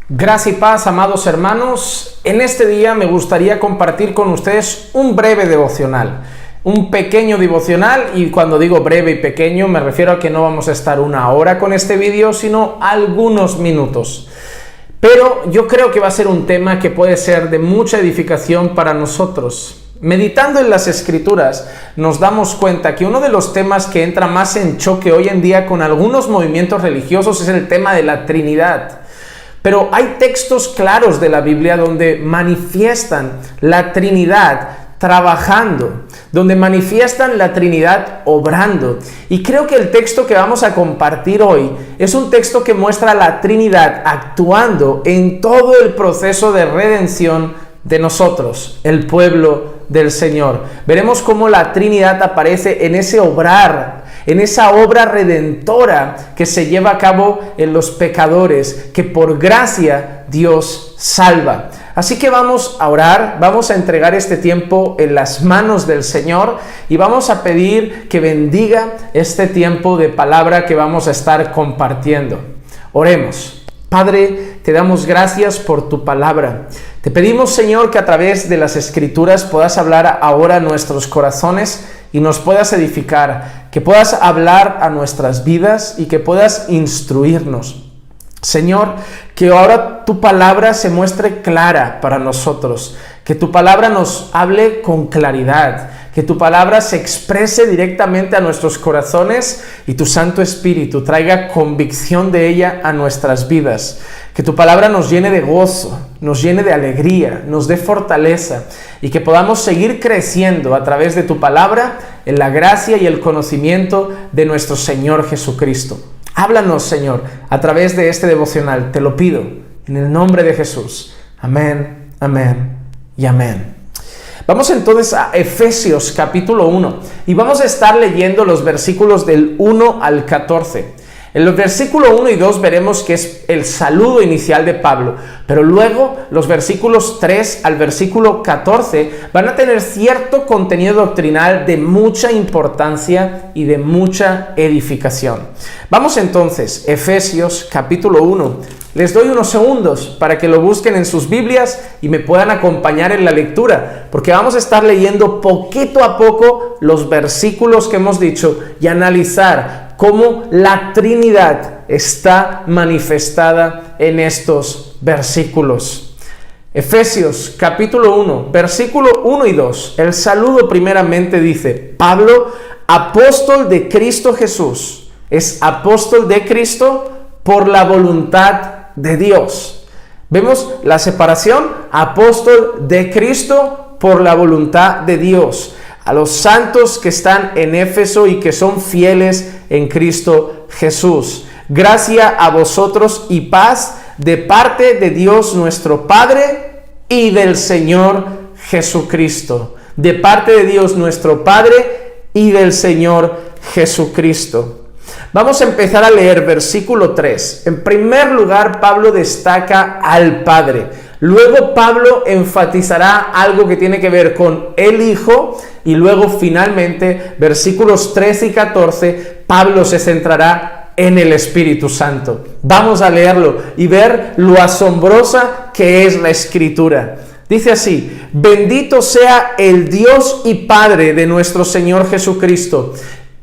Gracia y paz, amados hermanos. En este día me gustaría compartir con ustedes un breve devocional, un pequeño devocional, y cuando digo breve y pequeño me refiero a que no vamos a estar una hora con este vídeo, sino algunos minutos. Pero yo creo que va a ser un tema que puede ser de mucha edificación para nosotros. Meditando en las Escrituras, nos damos cuenta que uno de los temas que entra más en choque hoy en día con algunos movimientos religiosos es el tema de la Trinidad. Pero hay textos claros de la Biblia donde manifiestan la Trinidad trabajando, donde manifiestan la Trinidad obrando. Y creo que el texto que vamos a compartir hoy es un texto que muestra la Trinidad actuando en todo el proceso de redención de nosotros, el pueblo del Señor. Veremos cómo la Trinidad aparece en ese obrar, en esa obra redentora que se lleva a cabo en los pecadores, que por gracia Dios salva. Así que vamos a orar, vamos a entregar este tiempo en las manos del Señor y vamos a pedir que bendiga este tiempo de palabra que vamos a estar compartiendo. Oremos. Padre, te damos gracias por tu palabra. Te pedimos, Señor, que a través de las Escrituras puedas hablar ahora a nuestros corazones y nos puedas edificar, que puedas hablar a nuestras vidas y que puedas instruirnos. Señor, que ahora tu palabra se muestre clara para nosotros, que tu palabra nos hable con claridad, que tu palabra se exprese directamente a nuestros corazones y tu Santo Espíritu traiga convicción de ella a nuestras vidas. Que tu palabra nos llene de gozo, nos llene de alegría, nos dé fortaleza y que podamos seguir creciendo a través de tu palabra en la gracia y el conocimiento de nuestro Señor Jesucristo. Háblanos, Señor, a través de este devocional. Te lo pido en el nombre de Jesús. Amén, amén y amén. Vamos entonces a Efesios capítulo 1 y vamos a estar leyendo los versículos del 1 al 14. En los versículos 1 y 2 veremos que es el saludo inicial de Pablo, pero luego los versículos 3 al versículo 14 van a tener cierto contenido doctrinal de mucha importancia y de mucha edificación. Vamos entonces, Efesios capítulo 1. Les doy unos segundos para que lo busquen en sus Biblias y me puedan acompañar en la lectura, porque vamos a estar leyendo poquito a poco los versículos que hemos dicho y analizar cómo la Trinidad está manifestada en estos versículos. Efesios capítulo 1, versículo 1 y 2. El saludo primeramente dice: Pablo, apóstol de Cristo Jesús. Es apóstol de Cristo por la voluntad de Dios. Vemos la separación: apóstol de Cristo por la voluntad de Dios. A los santos que están en Éfeso y que son fieles en Cristo Jesús. Gracia a vosotros y paz de parte de Dios nuestro Padre y del Señor Jesucristo. De parte de Dios nuestro Padre y del Señor Jesucristo. Vamos a empezar a leer versículo 3. En primer lugar, Pablo destaca al Padre. Luego Pablo enfatizará algo que tiene que ver con el Hijo y luego finalmente, versículos 13 y 14, Pablo se centrará en el Espíritu Santo. Vamos a leerlo y ver lo asombrosa que es la Escritura. Dice así: bendito sea el Dios y Padre de nuestro Señor Jesucristo.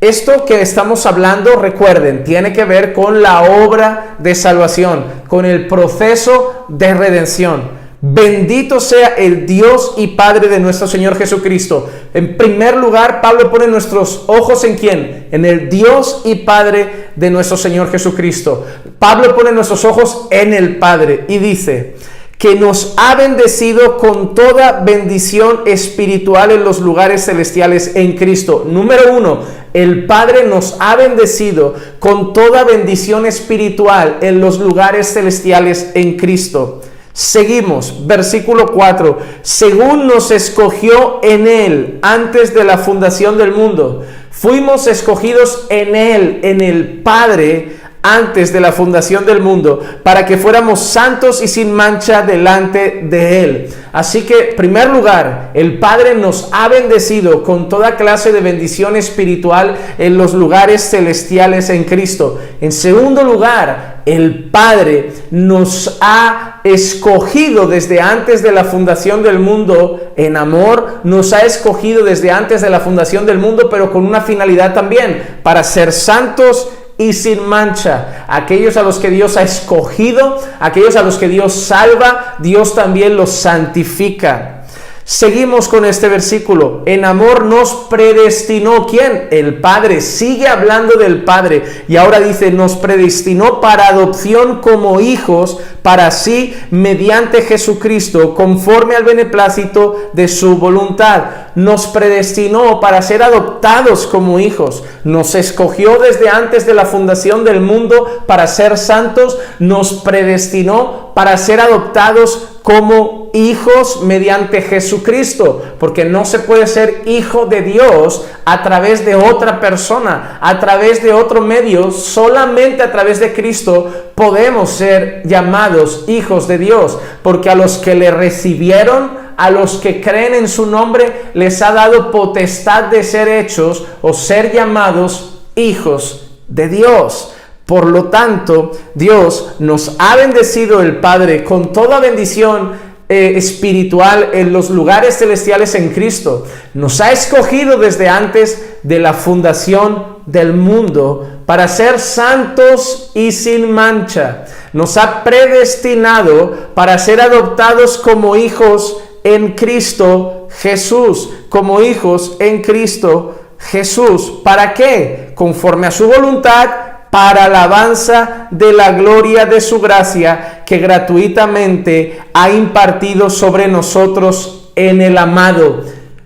Esto que estamos hablando, recuerden, tiene que ver con la obra de salvación, con el proceso de redención. Bendito sea el Dios y Padre de nuestro Señor Jesucristo. En primer lugar, Pablo pone nuestros ojos ¿en quién? En el Dios y Padre de nuestro Señor Jesucristo. Pablo pone nuestros ojos en el Padre y dice que nos ha bendecido con toda bendición espiritual en los lugares celestiales en Cristo. Número 1, el Padre nos ha bendecido con toda bendición espiritual en los lugares celestiales en Cristo. Seguimos, versículo 4. Según nos escogió en Él antes de la fundación del mundo. Fuimos escogidos en Él, en el Padre, antes de la fundación del mundo, para que fuéramos santos y sin mancha delante de Él. Así que, en primer lugar, el Padre nos ha bendecido con toda clase de bendición espiritual en los lugares celestiales en Cristo. En segundo lugar, el Padre nos ha escogido desde antes de la fundación del mundo en amor, nos ha escogido desde antes de la fundación del mundo, pero con una finalidad también, para ser santos y sin mancha. Aquellos a los que Dios ha escogido, aquellos a los que Dios salva, Dios también los santifica. Seguimos con este versículo. En amor nos predestinó. ¿Quién? El Padre. Sigue hablando del Padre. Y ahora dice, nos predestinó para adopción como hijos, para sí, mediante Jesucristo, conforme al beneplácito de su voluntad. Nos predestinó para ser adoptados como hijos. Nos escogió desde antes de la fundación del mundo para ser santos. Nos predestinó para ser adoptados como hijos mediante Jesucristo, porque no se puede ser hijo de Dios a través de otra persona, a través de otro medio. Solamente a través de Cristo podemos ser llamados hijos de Dios, porque a los que le recibieron, a los que creen en su nombre, les ha dado potestad de ser hechos o ser llamados hijos de Dios. Por lo tanto, Dios nos ha bendecido, el Padre, con toda bendición espiritual en los lugares celestiales en Cristo. Nos ha escogido desde antes de la fundación del mundo para ser santos y sin mancha. Nos ha predestinado para ser adoptados como hijos en Cristo Jesús, como hijos en Cristo Jesús. ¿Para qué? Conforme a su voluntad, para alabanza de la gloria de su gracia que gratuitamente ha impartido sobre nosotros en el amado.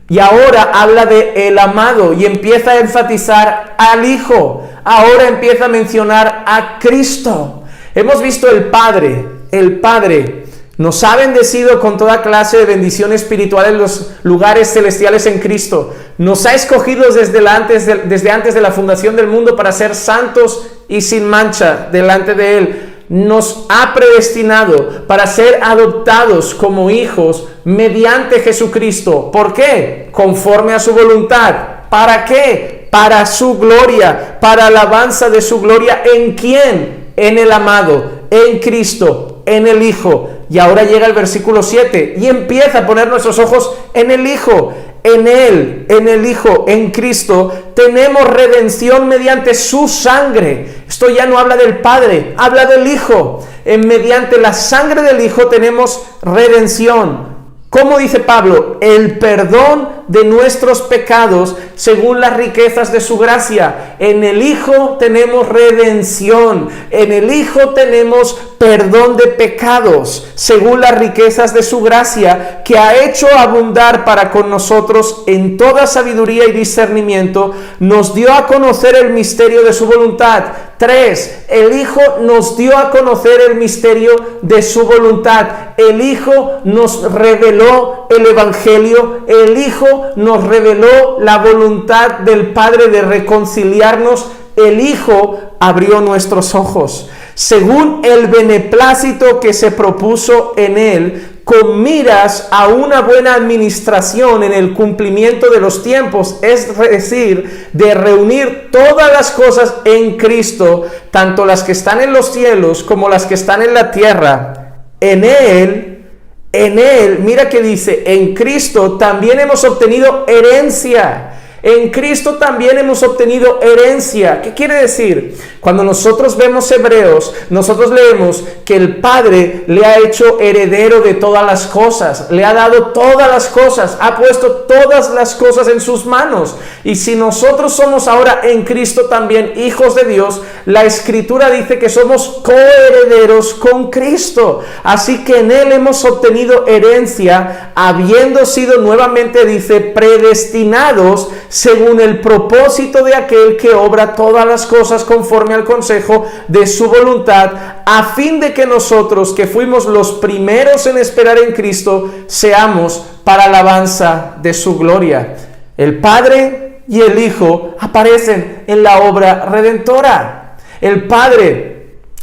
Y ahora habla de el amado y empieza a enfatizar al Hijo. Ahora empieza a mencionar a Cristo. Hemos visto el Padre nos ha bendecido con toda clase de bendición espiritual en los lugares celestiales en Cristo. Nos ha escogido desde antes de la fundación del mundo para ser santos y sin mancha delante de Él. Nos ha predestinado para ser adoptados como hijos mediante Jesucristo. ¿Por qué? Conforme a su voluntad. ¿Para qué? Para su gloria, para alabanza de su gloria. ¿En quién? En el amado, en Cristo, en el Hijo. Y ahora llega el versículo 7 y empieza a poner nuestros ojos en el Hijo. En Él, en el Hijo, en Cristo, tenemos redención mediante su sangre. Esto ya no habla del Padre, habla del Hijo. Mediante la sangre del Hijo tenemos redención. ¿Cómo dice Pablo? El perdón de nuestros pecados según las riquezas de su gracia. En el Hijo tenemos redención. En el Hijo tenemos perdón de pecados según las riquezas de su gracia, que ha hecho abundar para con nosotros en toda sabiduría y discernimiento. Nos dio a conocer el misterio de su voluntad. 3. El Hijo nos dio a conocer el misterio de su voluntad. El Hijo nos reveló el Evangelio. El Hijo nos reveló la voluntad del Padre de reconciliarnos. El Hijo abrió nuestros ojos, según el beneplácito que se propuso en Él, con miras a una buena administración en el cumplimiento de los tiempos, es decir, de reunir todas las cosas en Cristo, tanto las que están en los cielos como las que están en la tierra. En Él, mira que dice, en Cristo también hemos obtenido herencia. En Cristo también hemos obtenido herencia. ¿Qué quiere decir? Cuando nosotros vemos Hebreos, nosotros leemos que el Padre le ha hecho heredero de todas las cosas, le ha dado todas las cosas, ha puesto todas las cosas en sus manos. Y si nosotros somos ahora en Cristo también hijos de Dios, la Escritura dice que somos coherederos con Cristo. Así que en Él hemos obtenido herencia, habiendo sido nuevamente, dice, predestinados según el propósito de aquel que obra todas las cosas conforme al consejo de su voluntad, a fin de que nosotros, que fuimos los primeros en esperar en Cristo, seamos para alabanza de su gloria. El Padre y el Hijo aparecen en la obra redentora. El Padre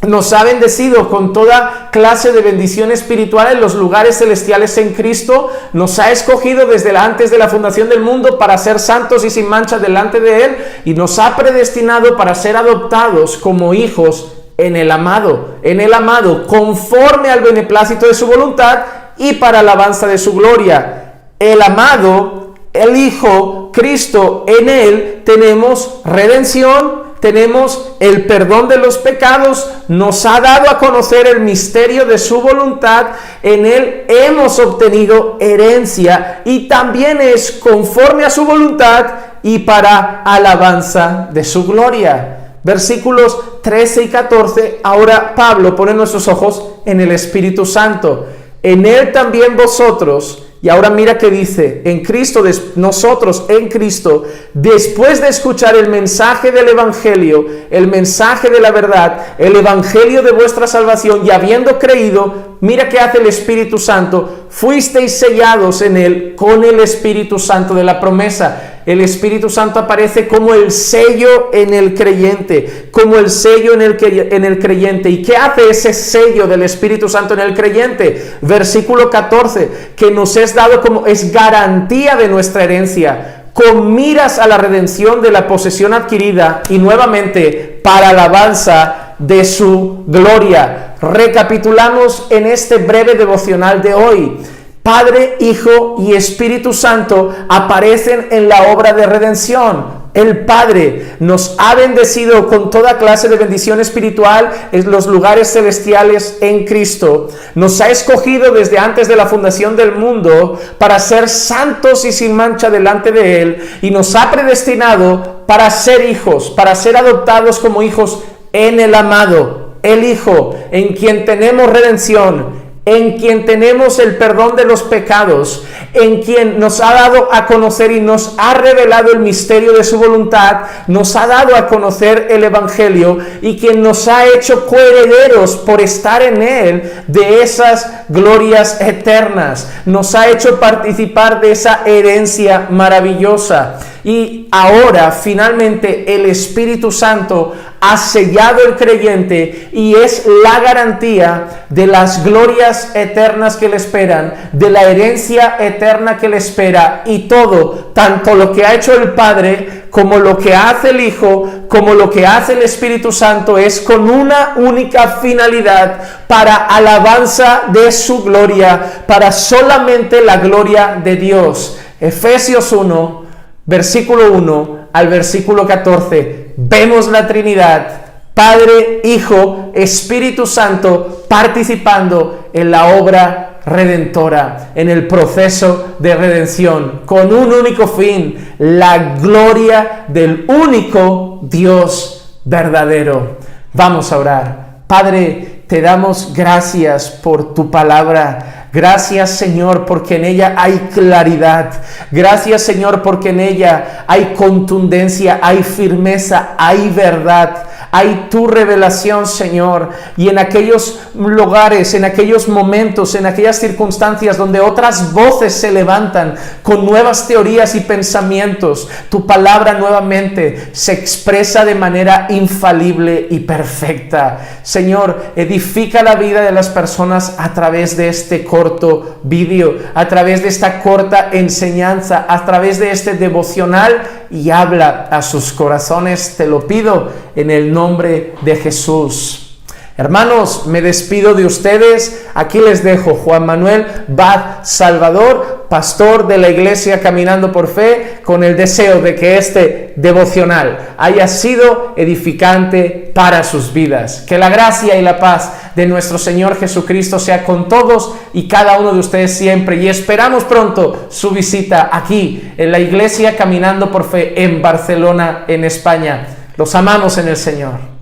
nos ha bendecido con toda clase de bendición espiritual en los lugares celestiales en Cristo. Nos ha escogido desde antes de la fundación del mundo para ser santos y sin mancha delante de Él, y nos ha predestinado para ser adoptados como hijos en el amado, conforme al beneplácito de su voluntad y para alabanza de su gloria. El amado, el Hijo, Cristo, en Él tenemos redención, tenemos el perdón de los pecados, nos ha dado a conocer el misterio de su voluntad, en Él hemos obtenido herencia y también es conforme a su voluntad y para alabanza de su gloria. Versículos 13 y 14, ahora Pablo pone nuestros ojos en el Espíritu Santo. En Él también vosotros, y ahora mira que dice, en Cristo, nosotros en Cristo, después de escuchar el mensaje del Evangelio, el mensaje de la verdad, el Evangelio de vuestra salvación, y habiendo creído, mira que hace el Espíritu Santo, fuisteis sellados en Él con el Espíritu Santo de la promesa. El Espíritu Santo aparece como el sello en el creyente, como el sello en el creyente. ¿Y qué hace ese sello del Espíritu Santo en el creyente? Versículo 14, que nos es dado como es garantía de nuestra herencia, con miras a la redención de la posesión adquirida y nuevamente para alabanza de su gloria. Recapitulamos en este breve devocional de hoy. Padre, Hijo y Espíritu Santo aparecen en la obra de redención. El Padre nos ha bendecido con toda clase de bendición espiritual en los lugares celestiales en Cristo. Nos ha escogido desde antes de la fundación del mundo para ser santos y sin mancha delante de Él, y nos ha predestinado para ser hijos, para ser adoptados como hijos en el amado, el Hijo, en quien tenemos redención, en quien tenemos el perdón de los pecados, en quien nos ha dado a conocer y nos ha revelado el misterio de su voluntad, nos ha dado a conocer el Evangelio y quien nos ha hecho coherederos por estar en Él de esas glorias eternas, nos ha hecho participar de esa herencia maravillosa. Y ahora finalmente el Espíritu Santo ha sellado el creyente y es la garantía de las glorias eternas que le esperan, de la herencia eterna que le espera, y todo, tanto lo que ha hecho el Padre como lo que hace el Hijo, como lo que hace el Espíritu Santo, es con una única finalidad: para alabanza de su gloria, para solamente la gloria de Dios. Efesios 1, versículo 1 al versículo 14, vemos la Trinidad, Padre, Hijo, Espíritu Santo, participando en la obra redentora, en el proceso de redención, con un único fin: la gloria del único Dios verdadero. Vamos a orar. Padre, te damos gracias por tu palabra. Gracias, Señor, porque en ella hay claridad. Gracias, Señor, porque en ella hay contundencia, hay firmeza, hay verdad. Hay tu revelación, Señor, y en aquellos lugares, en aquellos momentos, en aquellas circunstancias donde otras voces se levantan con nuevas teorías y pensamientos, tu palabra nuevamente se expresa de manera infalible y perfecta. Señor, edifica la vida de las personas a través de este corto vídeo, a través de esta corta enseñanza, a través de este devocional, y habla a sus corazones. Te lo pido en el nombre de Jesús. Hermanos, me despido de ustedes. Aquí les dejo Juan Manuel Bad Salvador, pastor de la iglesia Caminando por Fe, con el deseo de que este devocional haya sido edificante para sus vidas. Que la gracia y la paz de nuestro Señor Jesucristo sea con todos y cada uno de ustedes siempre, y esperamos pronto su visita aquí en la iglesia Caminando por Fe en Barcelona, en España. Los amamos en el Señor.